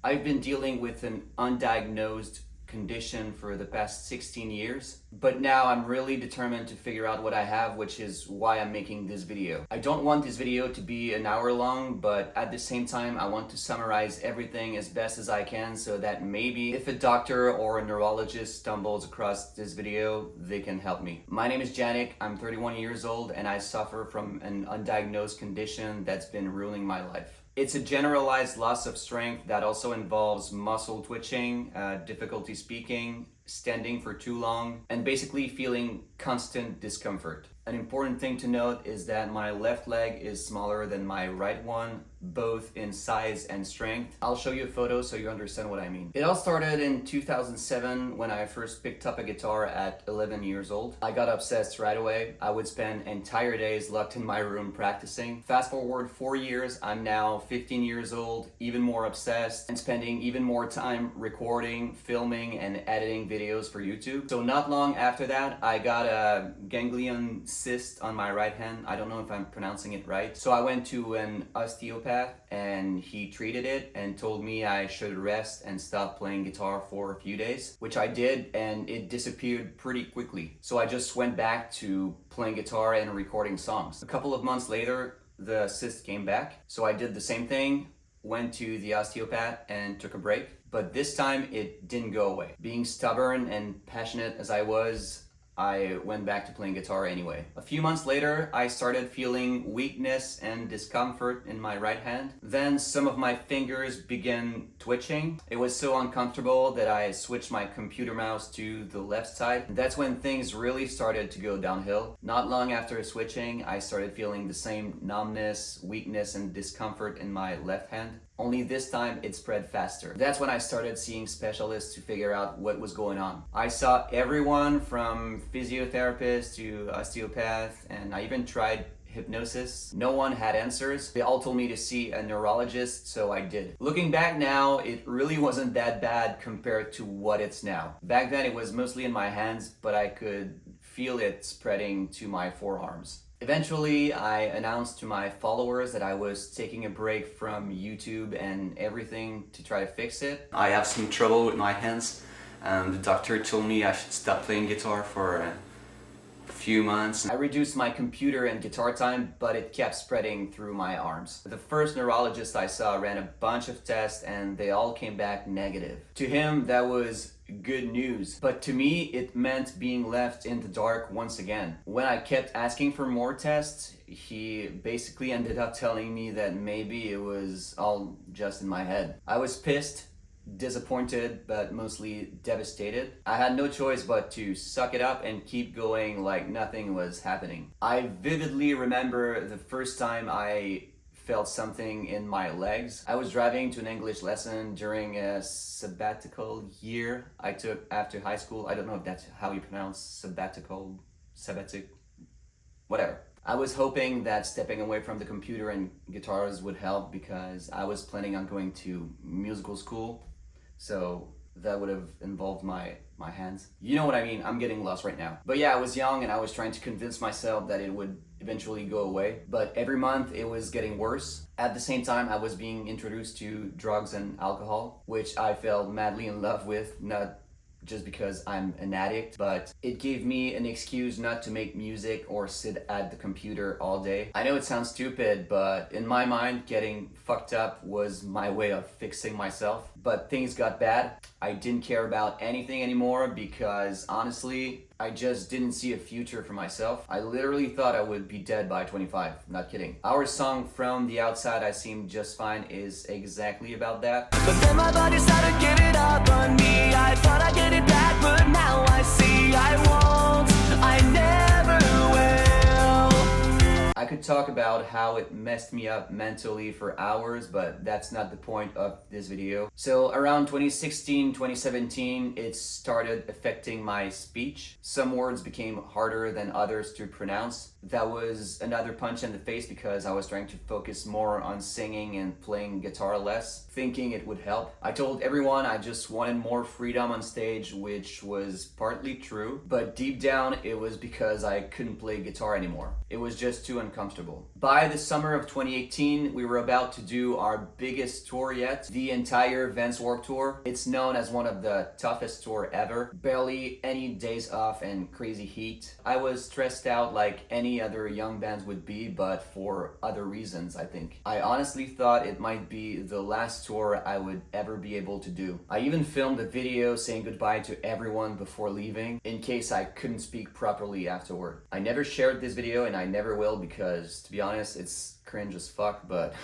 I've been dealing with an undiagnosed condition for the past 16 years, but now I'm really determined to figure out what I have, which is why I'm making this video. I don't want this video to be an hour long, but at the same time I want to summarize everything as best as I can so that maybe if a doctor or a neurologist stumbles across this video, they can help me. My name is Janik, I'm 31 years old and I suffer from an undiagnosed condition that's been ruining my life. It's a generalized loss of strength that also involves muscle twitching, difficulty speaking, standing for too long, and basically feeling constant discomfort. An important thing to note is that my left leg is smaller than my right one, both in size and strength. I'll show you a photo so you understand what I mean. It all started in 2007 when I first picked up a guitar at 11 years old. I got obsessed right away. I would spend entire days locked in my room practicing. Fast forward 4 years, I'm now 15 years old, even more obsessed, and spending even more time recording, filming, and editing videos for YouTube. So not long after that, I got a ganglion cyst on my right hand. I don't know if I'm pronouncing it right. So I went to an osteopath and he treated it and told me I should rest and stop playing guitar for a few days, which I did, and it disappeared pretty quickly. So I just went back to playing guitar and recording songs. A couple of months later, the cyst came back. So I did the same thing, went to the osteopath and took a break. But this time it didn't go away. Being stubborn and passionate as I was, I went back to playing guitar anyway. A few months later, I started feeling weakness and discomfort in my right hand. Then some of my fingers began twitching. It was so uncomfortable that I switched my computer mouse to the left side. That's when things really started to go downhill. Not long after switching, I started feeling the same numbness, weakness, and discomfort in my left hand. Only this time it spread faster. That's when I started seeing specialists to figure out what was going on. I saw everyone from physiotherapist to osteopath, and I even tried hypnosis. No one had answers. They all told me to see a neurologist, so I did. Looking back now, it really wasn't that bad compared to what it's now. Back then it was mostly in my hands, but I could feel it spreading to my forearms. Eventually, I announced to my followers that I was taking a break from YouTube and everything to try to fix it. I have some trouble with my hands, and the doctor told me I should stop playing guitar for a few months. I reduced my computer and guitar time, but it kept spreading through my arms. The first neurologist I saw ran a bunch of tests and they all came back negative. To him, that was good news, but to me it meant being left in the dark once again. When I kept asking for more tests, he basically ended up telling me that maybe it was all just in my head. I was pissed, disappointed, but mostly devastated. I had no choice but to suck it up and keep going like nothing was happening. I vividly remember the first time I felt something in my legs. I was driving to an English lesson during a sabbatical year I took after high school. I don't know if that's how you pronounce sabbatic, whatever. I was hoping that stepping away from the computer and guitars would help because I was planning on going to musical school, so that would have involved my hands. You know what I mean, I'm getting lost right now. But yeah, I was young and I was trying to convince myself that it would eventually go away. But every month it was getting worse. At the same time, I was being introduced to drugs and alcohol, which I fell madly in love with, not just because I'm an addict, but it gave me an excuse not to make music or sit at the computer all day. I know it sounds stupid, but in my mind, getting fucked up was my way of fixing myself. But things got bad. I didn't care about anything anymore because honestly, I just didn't see a future for myself. I literally thought I would be dead by 25, not kidding. Our song From the Outside I Seem Just Fine is exactly about that. But then my body started giving up on me. I thought I'd get it back, but now I see I won't, I never will. I could talk about how it messed me up mentally for hours, but that's not the point of this video. So around 2016, 2017, it started affecting my speech. Some words became harder than others to pronounce. That was another punch in the face because I was trying to focus more on singing and playing guitar less, thinking it would help. I told everyone I just wanted more freedom on stage, which was partly true, but deep down it was because I couldn't play guitar anymore. It was just too uncomfortable. By the summer of 2018, we were about to do our biggest tour yet, the entire Vans Warped Tour. It's known as one of the toughest tour ever. Barely any days off and crazy heat. I was stressed out like any other young band would be, but for other reasons, I think. I honestly thought it might be the last tour I would ever be able to do. I even filmed a video saying goodbye to everyone before leaving, in case I couldn't speak properly afterward. I never shared this video and I never will because, to be honest, it's cringe as fuck, but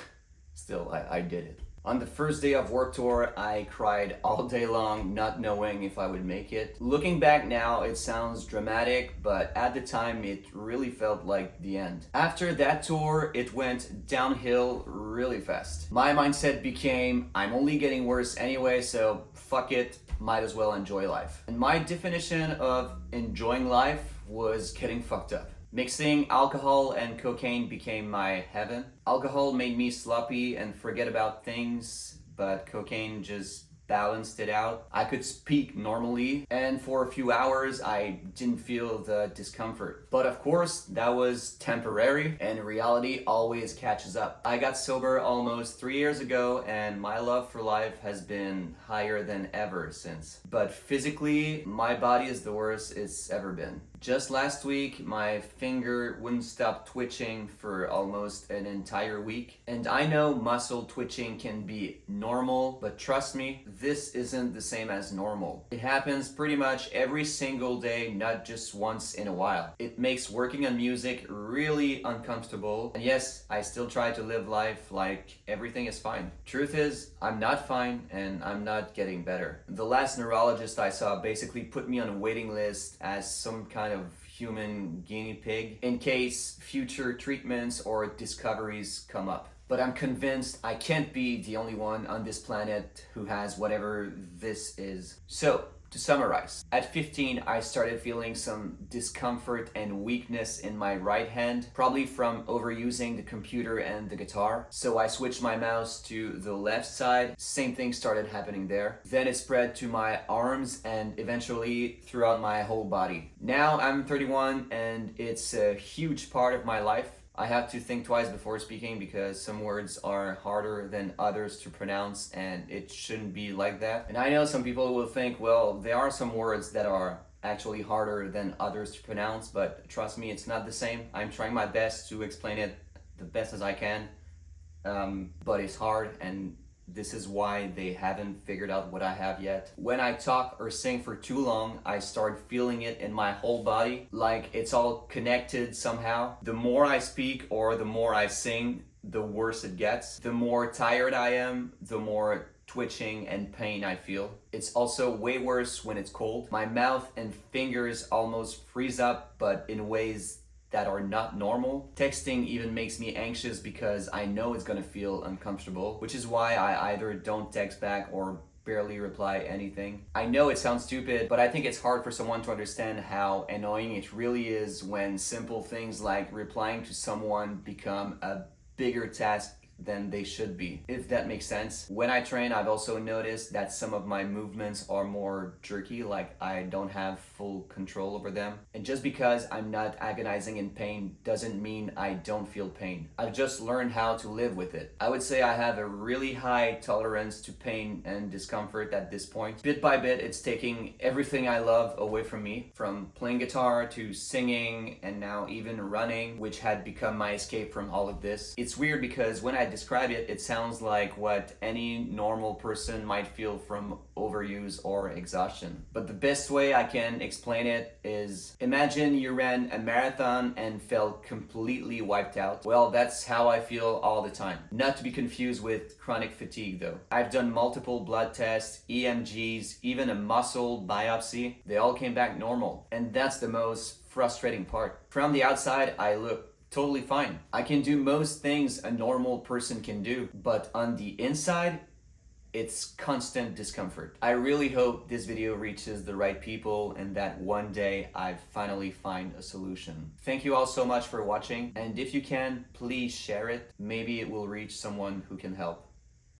still, I did it. On the first day of Warped Tour, I cried all day long, not knowing if I would make it. Looking back now, it sounds dramatic, but at the time, it really felt like the end. After that tour, it went downhill really fast. My mindset became, I'm only getting worse anyway, so fuck it, might as well enjoy life. And my definition of enjoying life was getting fucked up. Mixing alcohol and cocaine became my heaven. Alcohol made me sloppy and forget about things, but cocaine just balanced it out. I could speak normally, and for a few hours I didn't feel the discomfort. But of course, that was temporary, and reality always catches up. I got sober almost 3 years ago, and my love for life has been higher than ever since. But physically, my body is the worst it's ever been. Just last week, my finger wouldn't stop twitching for almost an entire week. And I know muscle twitching can be normal, but trust me, this isn't the same as normal. It happens pretty much every single day, not just once in a while. It makes working on music really uncomfortable. And yes, I still try to live life like everything is fine. Truth is, I'm not fine and I'm not getting better. The last neurologist I saw basically put me on a waiting list as some kind of human guinea pig in case future treatments or discoveries come up. But I'm convinced I can't be the only one on this planet who has whatever this is. So, to summarize, at 15, I started feeling some discomfort and weakness in my right hand, probably from overusing the computer and the guitar. So I switched my mouse to the left side. Same thing started happening there. Then it spread to my arms and eventually throughout my whole body. Now I'm 31 and it's a huge part of my life. I have to think twice before speaking because some words are harder than others to pronounce, and it shouldn't be like that. And I know some people will think, well, there are some words that are actually harder than others to pronounce, but trust me, it's not the same. I'm trying my best to explain it the best as I can, but it's hard, and this is why they haven't figured out what I have yet. When I talk or sing for too long, I start feeling it in my whole body, like it's all connected somehow. The more I speak or the more I sing, the worse it gets. The more tired I am, the more twitching and pain I feel. It's also way worse when it's cold. My mouth and fingers almost freeze up, but in ways that are not normal. Texting even makes me anxious because I know it's gonna feel uncomfortable, which is why I either don't text back or barely reply anything. I know it sounds stupid, but I think it's hard for someone to understand how annoying it really is when simple things like replying to someone become a bigger task than they should be, if that makes sense. When I train, I've also noticed that some of my movements are more jerky, like I don't have full control over them. And just because I'm not agonizing in pain doesn't mean I don't feel pain. I've just learned how to live with it. I would say I have a really high tolerance to pain and discomfort at this point. Bit by bit, it's taking everything I love away from me, from playing guitar to singing and now even running, which had become my escape from all of this. It's weird because when I describe it, it sounds like what any normal person might feel from overuse or exhaustion. But the best way I can explain it is, imagine you ran a marathon and felt completely wiped out. Well, that's how I feel all the time. Not to be confused with chronic fatigue though. I've done multiple blood tests, EMGs, even a muscle biopsy. They all came back normal. And that's the most frustrating part. From the outside, I look totally fine. I can do most things a normal person can do, but on the inside, it's constant discomfort. I really hope this video reaches the right people and that one day I finally find a solution. Thank you all so much for watching, and if you can, please share it. Maybe it will reach someone who can help.